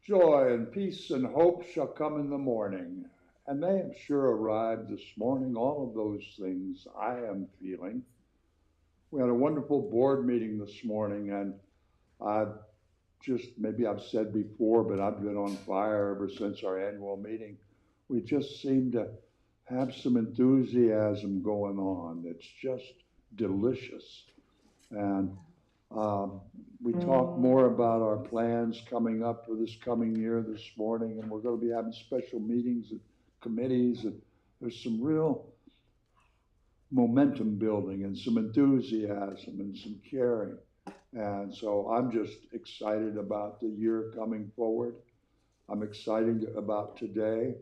Joy and peace and hope shall come in the morning. And they have sure arrived this morning, all of those things I am feeling. We had a wonderful board meeting this morning, and I've maybe I've said before, but I've been on fire ever since our annual meeting. We just seem to have some enthusiasm going on. It's just delicious. And we talked more about our plans coming up for this coming year this morning, and we're going to be having special meetings and committees, and there's some real momentum building and some enthusiasm and some caring. And so I'm just excited about the year coming forward. I'm excited about today.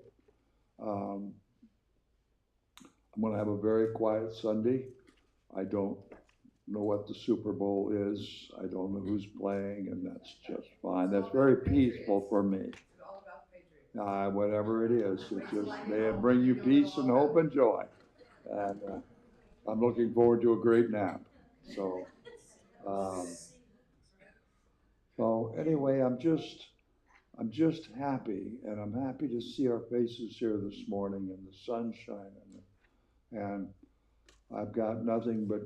I'm going to have a very quiet Sunday. I don't know what the Super Bowl is. I don't know who's playing, and that's just fine. That's very peaceful for me. Whatever it is, it's just they bring you peace and hope and joy. And I'm looking forward to a great nap. So, um, so anyway, I'm just happy, and I'm happy to see our faces here this morning and the sunshine, and I've got nothing but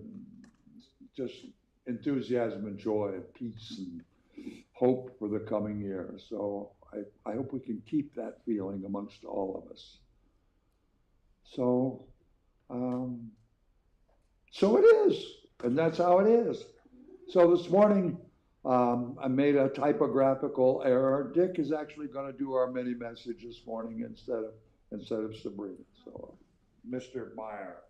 just enthusiasm and joy and peace and hope for the coming year. So I hope we can keep that feeling amongst all of us. So, so it is, and that's how it is. So this morning, I made a typographical error. Dick is actually going to do our mini message this morning instead of Sabrena. So, Mr. Meyer.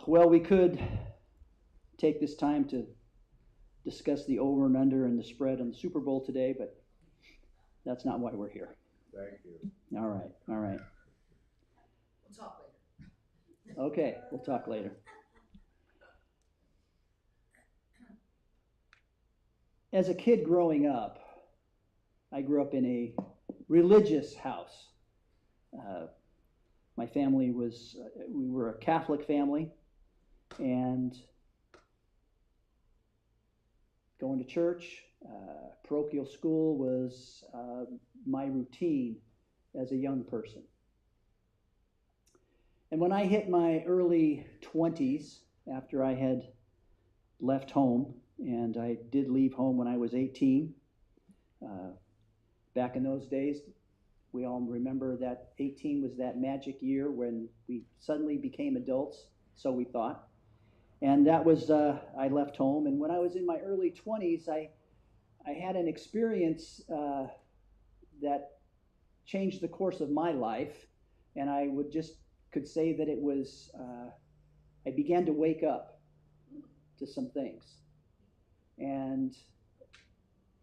Well, we could take this time to discuss the over and under and the spread on the Super Bowl today, but that's not why we're here. Thank you. All right. We'll talk later. Okay, we'll talk later. As a kid growing up, I grew up in a religious house. My family we were a Catholic family, and going to church, parochial school was my routine as a young person. And when I hit my early 20s, after I had left home, and I did leave home when I was 18, back in those days, we all remember that 18 was that magic year when we suddenly became adults, so we thought. And that was, I left home, and when I was in my early 20s, I had an experience that changed the course of my life, and I could say that it was, I began to wake up to some things. And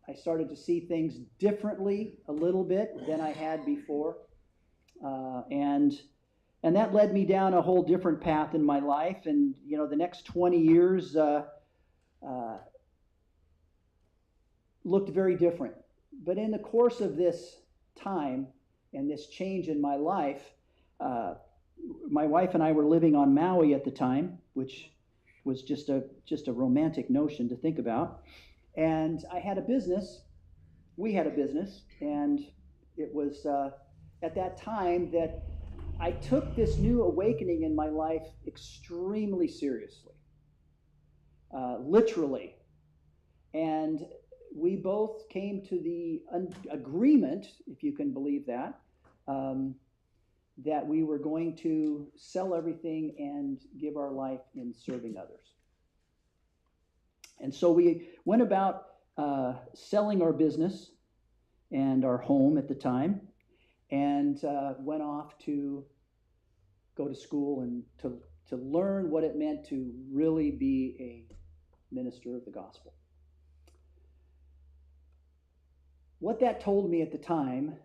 I started to see things differently a little bit than I had before. And that led me down a whole different path in my life. And, the next 20 years looked very different. But in the course of this time and this change in my life, my wife and I were living on Maui at the time, which was just a romantic notion to think about. And I had a business. We had a business, and it was at that time that I took this new awakening in my life extremely seriously, literally. And we both came to the agreement, if you can believe that, that we were going to sell everything and give our life in serving others. And so we went about selling our business and our home at the time, and went off to go to school and to learn what it meant to really be a minister of the gospel. What that told me at the time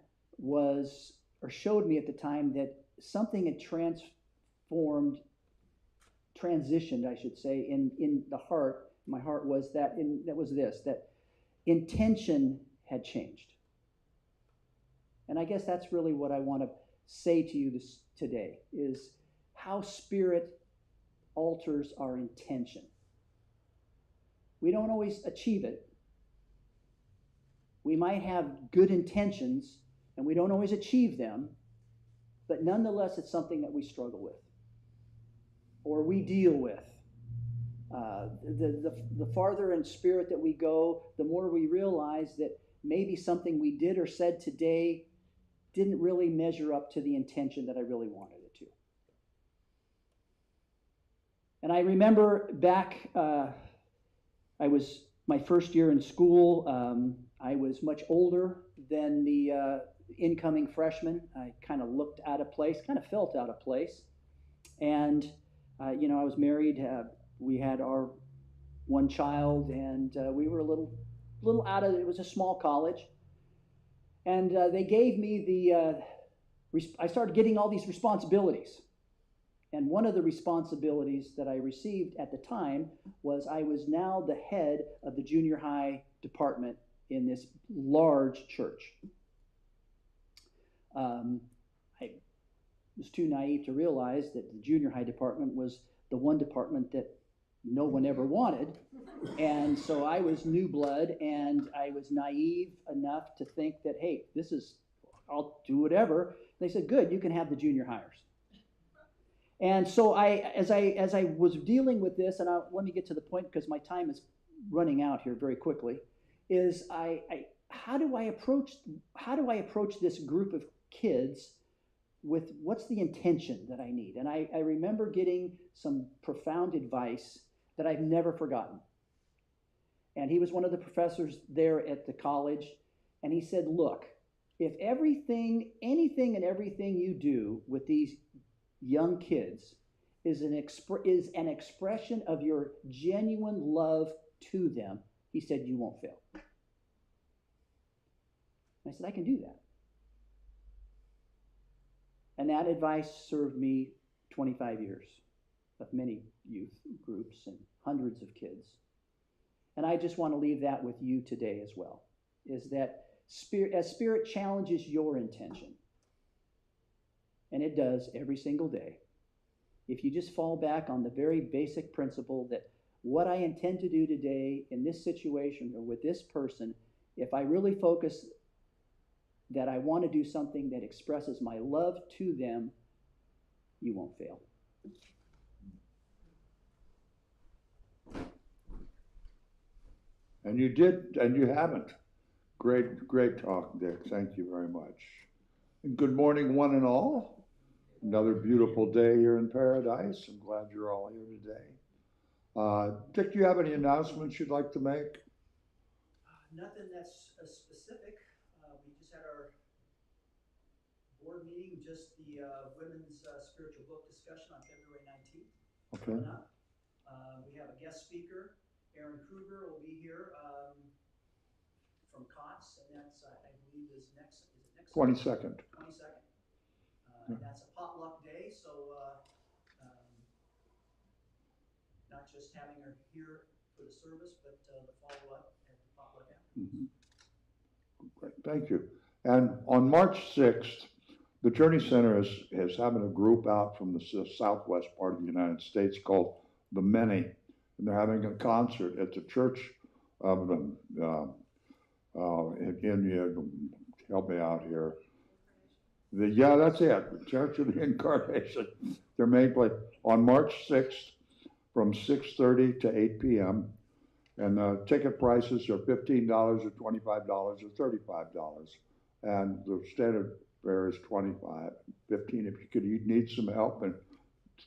showed me at the time that something had transitioned, I should say, in the heart. My heart was that intention had changed. And I guess that's really what I want to say to you today, is how Spirit alters our intention. We don't always achieve it. We might have good intentions, and we don't always achieve them, but nonetheless, it's something that we struggle with or we deal with. The farther in spirit that we go, the more we realize that maybe something we did or said today didn't really measure up to the intention that I really wanted it to. And I remember back, I was my first year in school. I was much older than the incoming freshman. I kind of looked out of place, kind of felt out of place. And, I was married. We had our one child, and we were a little out of it. It was a small college. And they gave me I started getting all these responsibilities. And one of the responsibilities that I received at the time was I was now the head of the junior high department in this large church. I was too naive to realize that the junior high department was the one department that no one ever wanted. And so I was new blood, and I was naive enough to think that, hey, I'll do whatever. They said, good, you can have the junior hires. And so as I was dealing with this, and let me get to the point because my time is running out here very quickly, is how do I approach this group of kids with what's the intention that I need? And I remember getting some profound advice that I've never forgotten. And he was one of the professors there at the college, and he said, look, if anything and everything you do with these young kids is an expression of your genuine love to them, he said, you won't fail. I said, I can do that. And that advice served me 25 years of many youth groups and hundreds of kids. And I just want to leave that with you today as well, is that as Spirit challenges your intention, and it does every single day, if you just fall back on the very basic principle that what I intend to do today in this situation or with this person, if I really focus that I want to do something that expresses my love to them, you won't fail. And you did, and you haven't. Great talk, Dick. Thank you very much. And good morning, one and all. Another beautiful day here in paradise. I'm glad you're all here today. Dick, do you have any announcements you'd like to make? Nothing that's specific. We just had our board meeting, just the women's spiritual book discussion on February 19th. Okay. Coming up. We have a guest speaker. Aaron Kruger will be here from COTS, and that's, I believe, is it next? 22nd. 22nd. And that's a potluck day, so not just having her here for the service, but the follow-up at the potluck after. Mm-hmm. Great, thank you. And on March 6th, the Journey Center is having a group out from the southwest part of the United States called the Many, and they're having a concert at the Church of the, help me out here. Yeah, that's it, the Church of the Incarnation. They're made on March 6th from 6:30 to 8 p.m. And the ticket prices are $15 or $25 or $35. And the standard fare is $25, $15 if you could need some help, and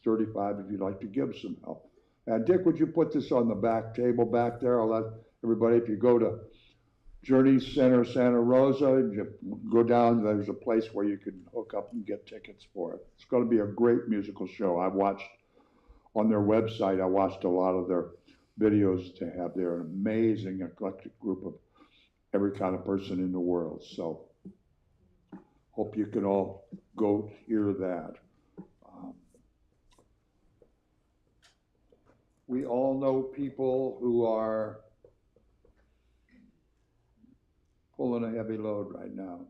$35 if you'd like to give some help. And Dick, would you put this on the back table back there? I'll let everybody, if you go to Journey Center Santa Rosa, you go down, there's a place where you can hook up and get tickets for it. It's going to be a great musical show. I watched on their website, I watched a lot of their videos to have. They're an amazing eclectic group of every kind of person in the world. So hope you can all go hear that. We all know people who are pulling a heavy load right now,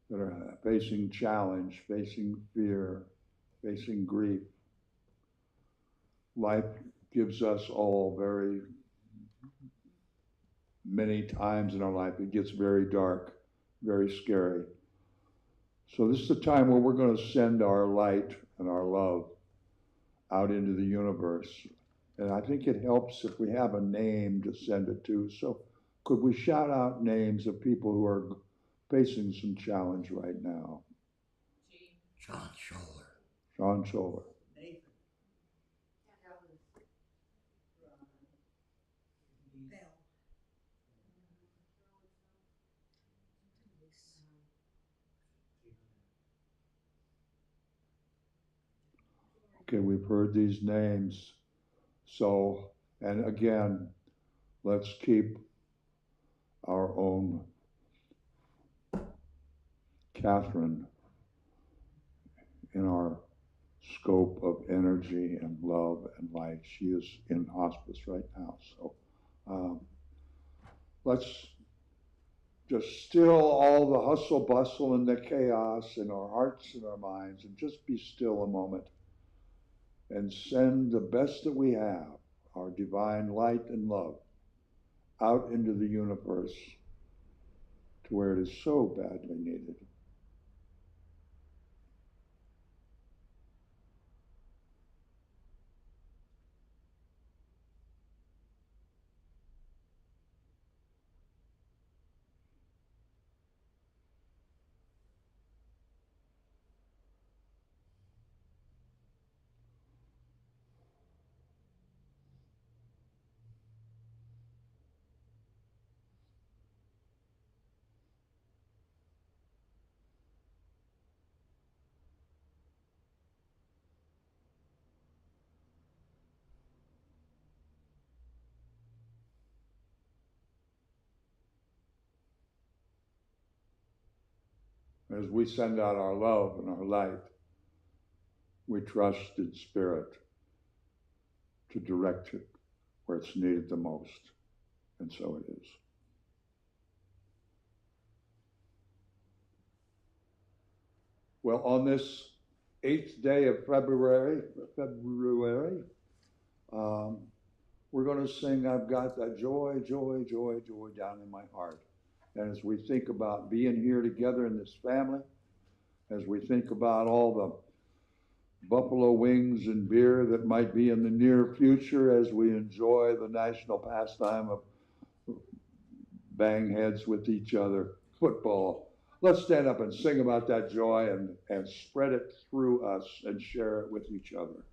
that are facing challenge, facing fear, facing grief. Life gives us all very many times in our life. It gets very dark, very scary. So this is the time where we're going to send our light and our love out into the universe. And I think it helps if we have a name to send it to. So could we shout out names of people who are facing some challenge right now? Sean Scholler. Sean Scholler. Okay, we've heard these names. So, and again, let's keep our own Catherine in our scope of energy and love and light. She is in hospice right now. So let's just still all the hustle bustle and the chaos in our hearts and our minds and just be still a moment and send the best that we have, our divine light and love, out into the universe to where it is so badly needed. As we send out our love and our light, we trust in Spirit to direct it where it's needed the most. And so it is. Well, on this 8th day of February, we're going to sing, I've got that joy, joy, joy, joy down in my heart. And as we think about being here together in this family, as we think about all the buffalo wings and beer that might be in the near future, as we enjoy the national pastime of bang heads with each other, football, let's stand up and sing about that joy and spread it through us and share it with each other.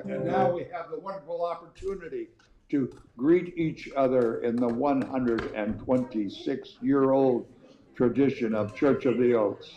And now we have the wonderful opportunity to greet each other in the 126-year-old tradition of Church of the Oaks.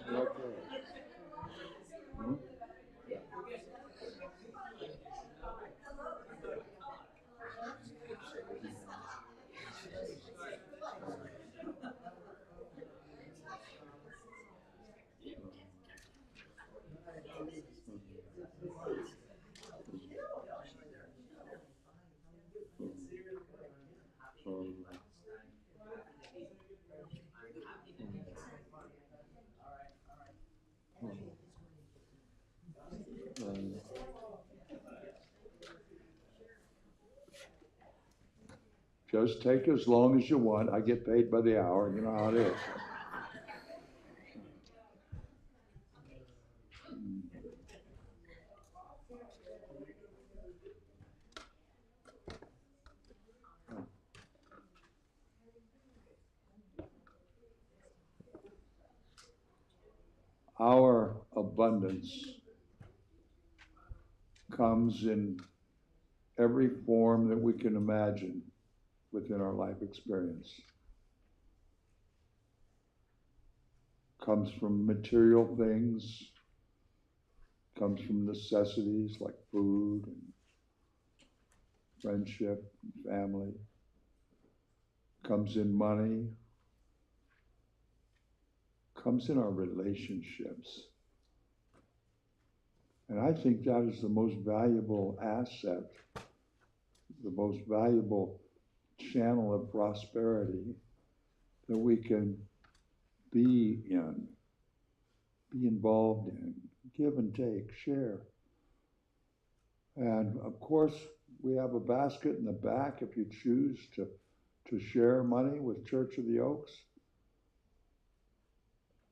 Okay. Hmm? Just take as long as you want. I get paid by the hour. You know how it is. Our abundance comes in every form that we can imagine within our life experience. Comes from material things, comes from necessities like food and friendship and family, comes in money, comes in our relationships. And I think that is the most valuable asset, the most valuable channel of prosperity that we can be involved in, give and take, share. And of course, we have a basket in the back if you choose to share money with Church of the Oaks.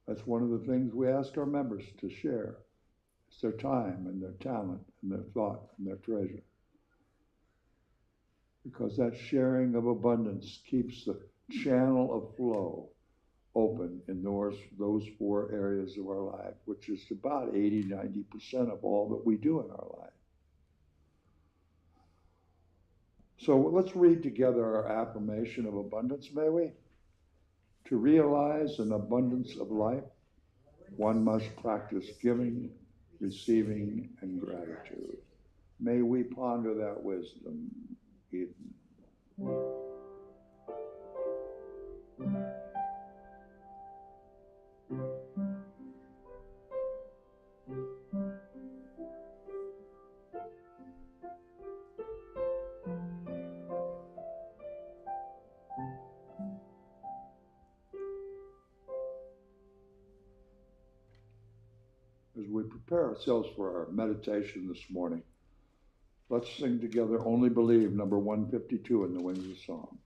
That's one of the things we ask our members to share. It's their time and their talent and their thought and their treasure. Because that sharing of abundance keeps the channel of flow open in those four areas of our life, which is about 80–90% of all that we do in our life. So let's read together our affirmation of abundance, may we? To realize an abundance of life, one must practice giving, receiving, and gratitude. May we ponder that wisdom, Eden. As we prepare ourselves for our meditation this morning, let's sing together Only Believe, number 152 in the Winds of Song.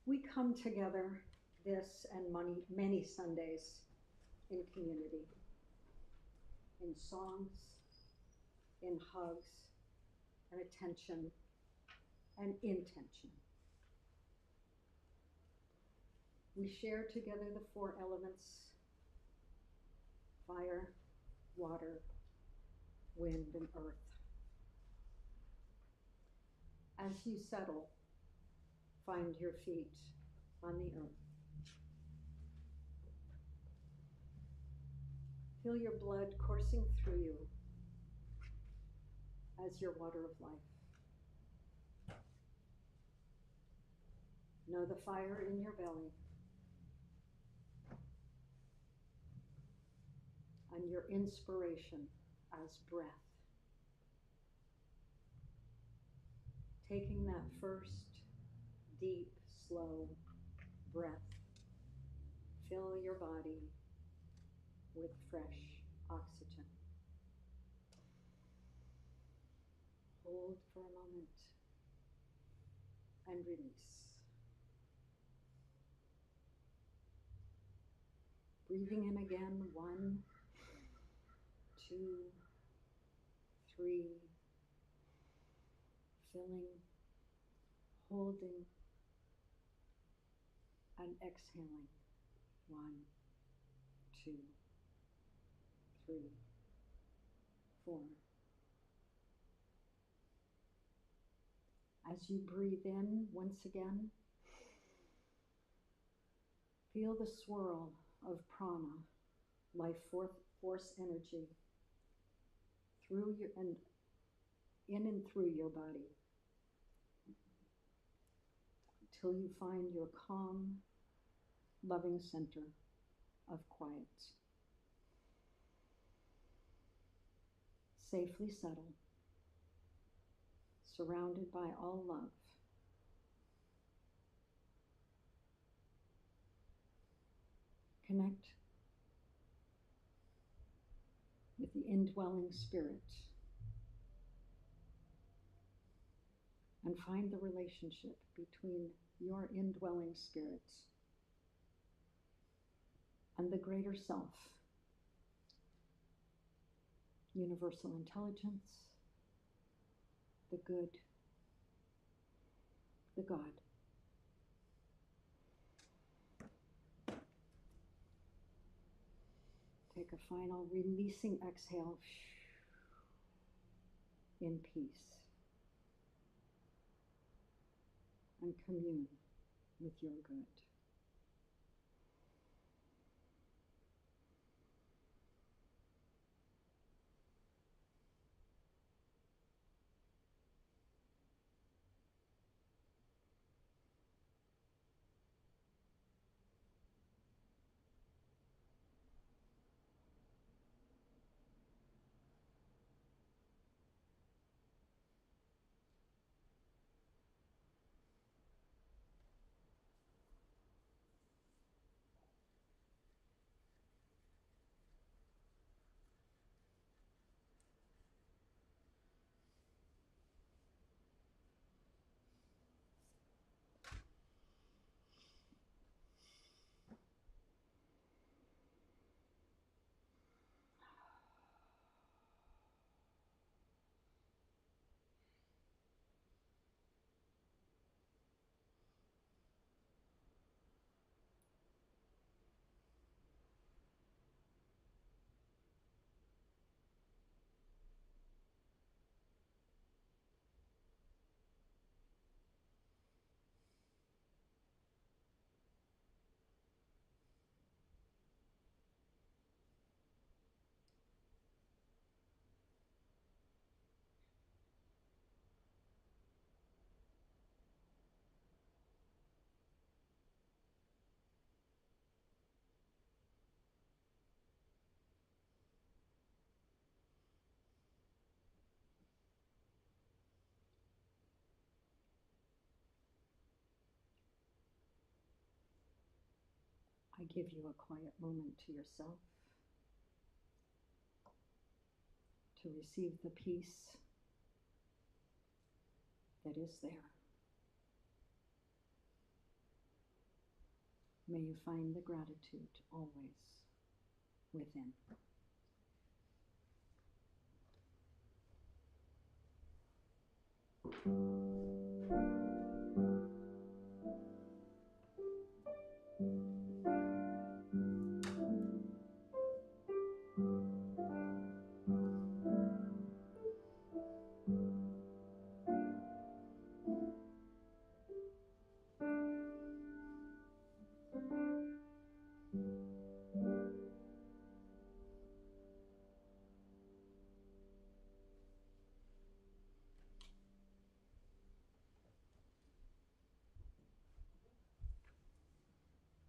We come together this and many Sundays in community, in songs, in hugs, and attention, and intention. We share together the four elements: fire, water, wind, and earth. As you settle, find your feet on the earth. Feel your blood coursing through you as your water of life. Know the fire in your belly and your inspiration as breath. Taking that first deep, slow breath. Fill your body with fresh oxygen. Hold for a moment and release. Breathing in again, 1, 2, 3. Filling, holding, and exhaling. 1, 2, 3, 4. As you breathe in, once again, feel the swirl of prana, life force energy, through your and in and through your body, until you find your calm, loving center of quiet. Safely settle, surrounded by all love. Connect with the indwelling spirit and find the relationship between your indwelling spirit and the greater self, universal intelligence, the good, the God. Take a final releasing exhale in peace and commune with your good. I give you a quiet moment to yourself to receive the peace that is there. May you find the gratitude always within.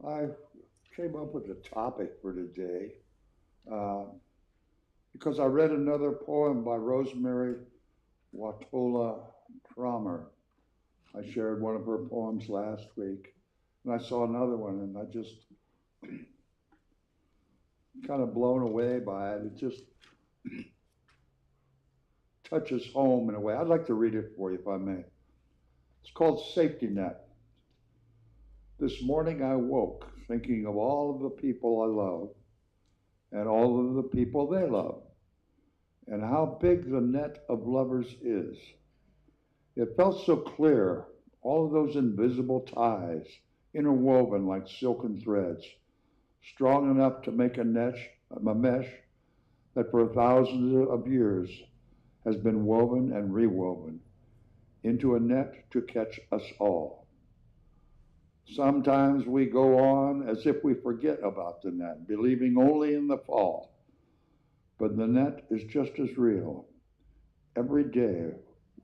I came up with a topic for today because I read another poem by Rosemary Watola Cromer. I shared one of her poems last week, and I saw another one, and I just kind of blown away by it. It just touches home in a way. I'd like to read it for you, if I may. It's called Safety Net. This morning I woke thinking of all of the people I love and all of the people they love, and how big the net of lovers is. It felt so clear, all of those invisible ties, interwoven like silken threads, strong enough to make a mesh that for thousands of years has been woven and rewoven into a net to catch us all. Sometimes we go on as if we forget about the net, believing only in the fall. But the net is just as real. Every day,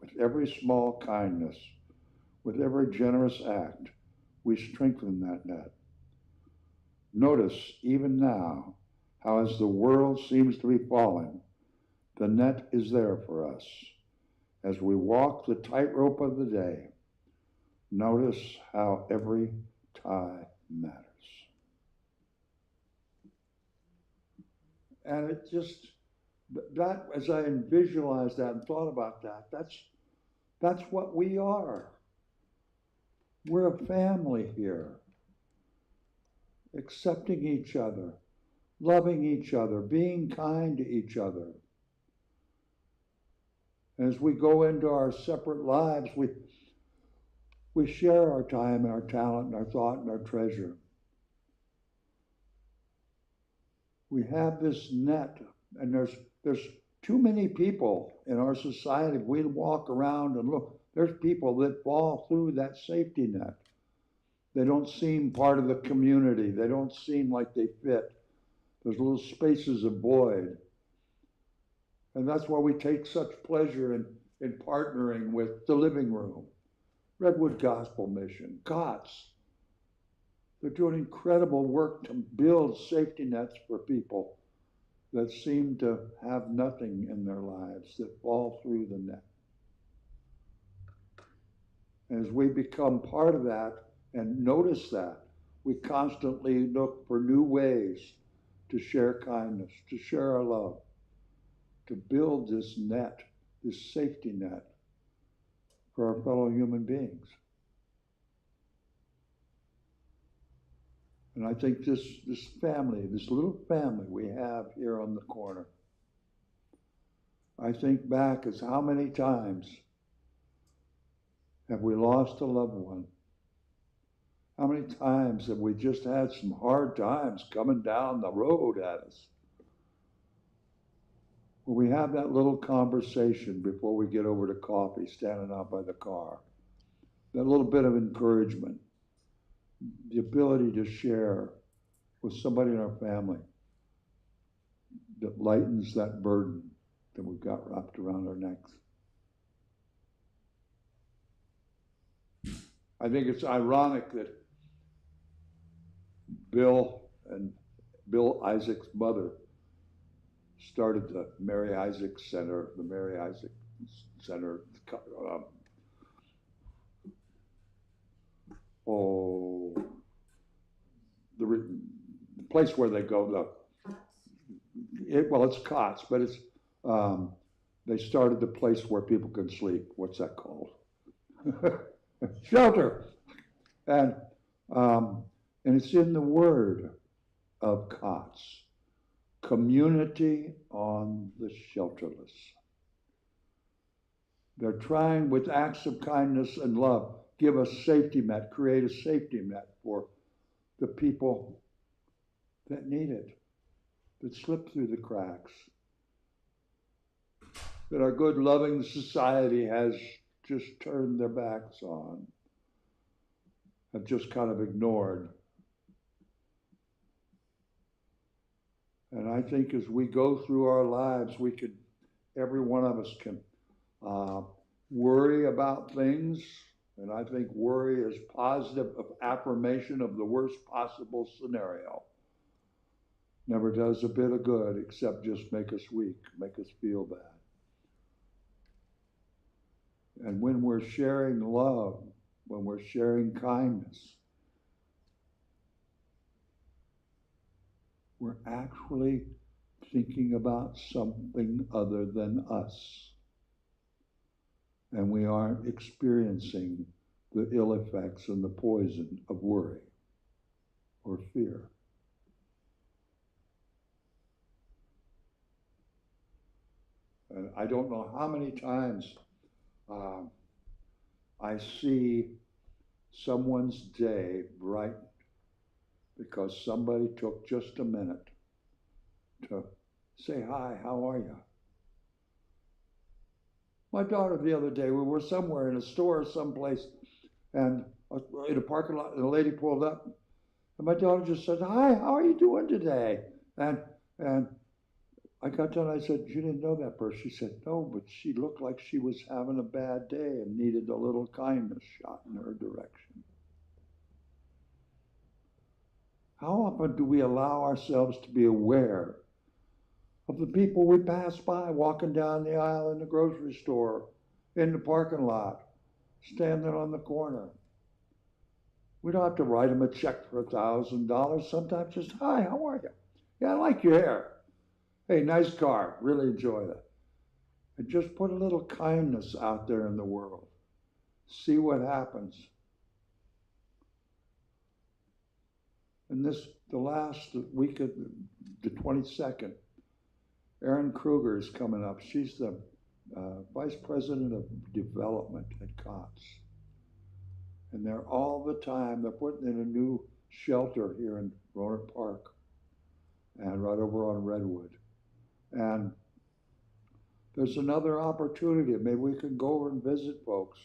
with every small kindness, with every generous act, we strengthen that net. Notice, even now, how as the world seems to be falling, the net is there for us. As we walk the tightrope of the day, notice how every tie matters. And it just, that, as I visualized that and thought about that, that's what we are. We're a family here, accepting each other, loving each other, being kind to each other. As we go into our separate lives, we share our time and our talent and our thought and our treasure. We have this net, and there's too many people in our society. We walk around and look, there's people that fall through that safety net. They don't seem part of the community. They don't seem like they fit. There's little spaces of void. And that's why we take such pleasure in partnering with the Living Room, Redwood Gospel Mission, COTS. They're doing incredible work to build safety nets for people that seem to have nothing in their lives, that fall through the net. As we become part of that and notice that, we constantly look for new ways to share kindness, to share our love, to build this net, this safety net for our fellow human beings. And I think this family, this little family we have here on the corner, I think back as how many times have we lost a loved one? How many times have we just had some hard times coming down the road at us? Well, we have that little conversation before we get over to coffee, standing out by the car. That little bit of encouragement, the ability to share with somebody in our family that lightens that burden that we've got wrapped around our necks. I think it's ironic that Bill Isaac's mother started the Mary Isaac Center, the place where they go, it's COTS, but it's, they started the place where people can sleep. What's that called? Shelter. And it's in the word of COTS, community on the shelterless. They're trying with acts of kindness and love, give a safety net, create a safety net for the people that need it, that slip through the cracks, that our good, loving society has just turned their backs on, have just kind of ignored. And I think as we go through our lives, every one of us can worry about things And I think worry is positive affirmation of the worst possible scenario. Never does a bit of good except just make us weak, make us feel bad. And when we're sharing love, when we're sharing kindness, we're actually thinking about something other than us. And we aren't experiencing the ill effects and the poison of worry or fear. And I don't know how many times I see someone's day brighten because somebody took just a minute to say, hi, how are you? My daughter the other day, we were somewhere in a store someplace and in a parking lot, and a lady pulled up, and my daughter just said, hi, how are you doing today? And I got done, I said, you didn't know that person? She said, no, but she looked like she was having a bad day and needed a little kindness shot in her direction. How often do we allow ourselves to be aware of the people we pass by walking down the aisle in the grocery store, in the parking lot, standing on the corner? We don't have to write them a check for $1,000. Sometimes just, hi, how are you? Yeah, I like your hair. Hey, nice car. Really enjoy that. And just put a little kindness out there in the world. See what happens. And the last week of the 22nd, Erin Kruger is coming up. She's the Vice President of Development at Cox. And they're all the time, they're putting in a new shelter here in Roanoke Park and right over on Redwood. And there's another opportunity. Maybe we can go over and visit folks,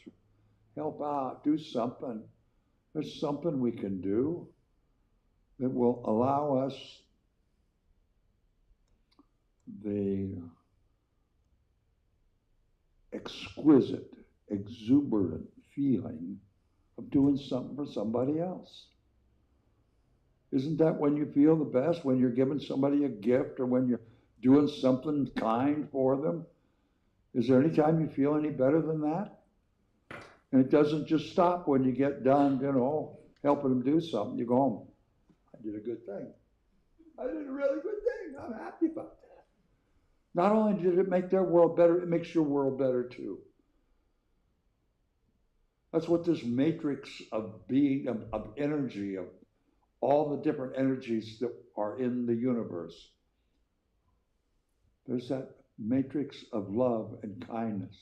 help out, do something. There's something we can do that will allow us the exquisite, exuberant feeling of doing something for somebody else. Isn't that when you feel the best? When you're giving somebody a gift or when you're doing something kind for them? Is there any time you feel any better than that? And it doesn't just stop when you get done, helping them do something. You go home, I did a good thing. I did a really good thing. I'm happy about that. Not only did it make their world better, it makes your world better too. That's what this matrix of being, of energy, of all the different energies that are in the universe. There's that matrix of love and kindness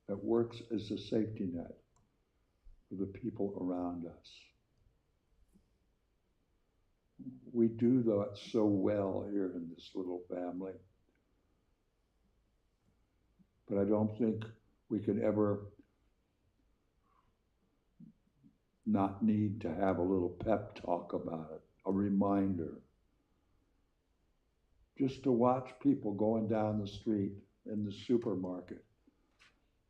that works as a safety net for the people around us. We do that so well here in this little family. But I don't think we could ever not need to have a little pep talk about it, a reminder. Just to watch people going down the street in the supermarket.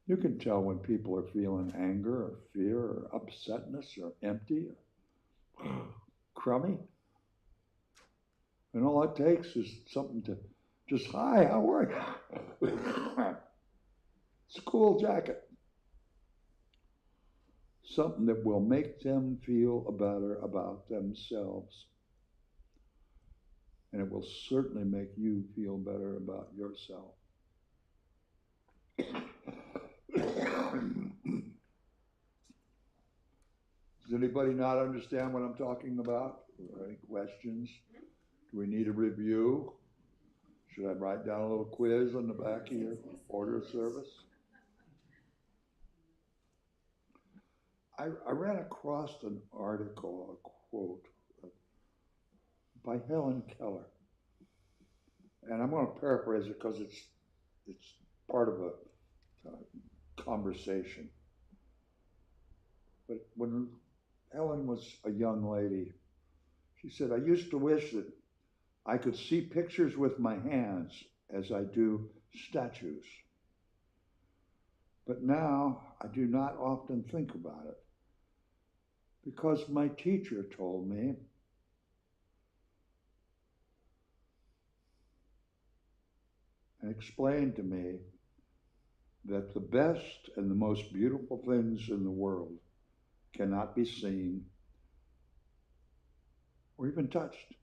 You can tell when people are feeling anger or fear or upsetness or empty or crummy. And all it takes is something to just, hi, how are you? It's a cool jacket. Something that will make them feel better about themselves. And it will certainly make you feel better about yourself. Does anybody not understand what I'm talking about? Any questions? Do we need a review? Should I write down a little quiz on the back of your order of service? I ran across an article, a quote, by Helen Keller. And I'm going to paraphrase it because it's part of a conversation. But when Helen was a young lady, she said, I used to wish that I could see pictures with my hands as I do statues. But now I do not often think about it because my teacher told me and explained to me that the best and the most beautiful things in the world cannot be seen or even touched.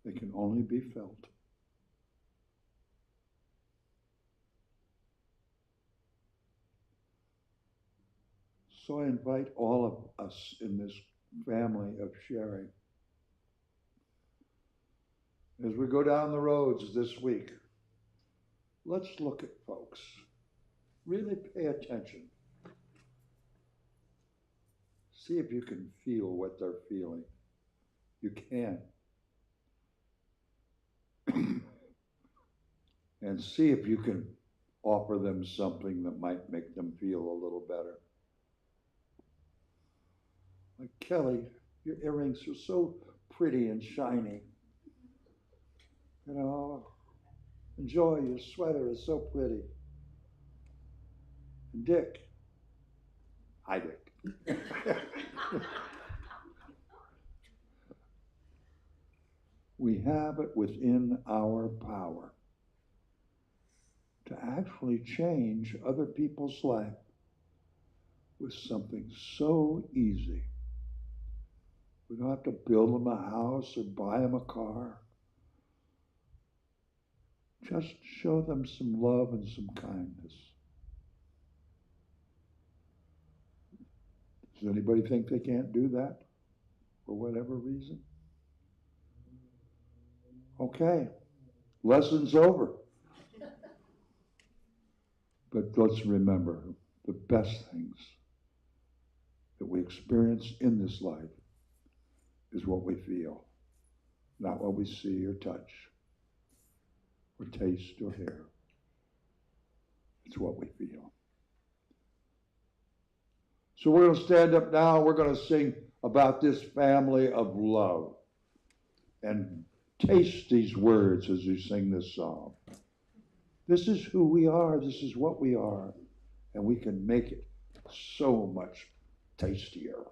They can only be felt. So I invite all of us in this family of sharing, as we go down the roads this week, let's look at folks. Really pay attention. See if you can feel what they're feeling. You can. And see if you can offer them something that might make them feel a little better. Like, Kelly, your earrings are so pretty and shiny. You know, enjoy, your sweater is so pretty. And Dick, hi Dick. We have it within our power to actually change other people's life with something so easy. We don't have to build them a house or buy them a car. Just show them some love and some kindness. Does anybody think they can't do that for whatever reason? Okay, lesson's over. But let's remember the best things that we experience in this life is what we feel, not what we see or touch or taste or hear. It's what we feel. So we're going to stand up now. We're going to sing about this family of love and taste these words as you sing this song. This is who we are. This is what we are. And we can make it so much tastier.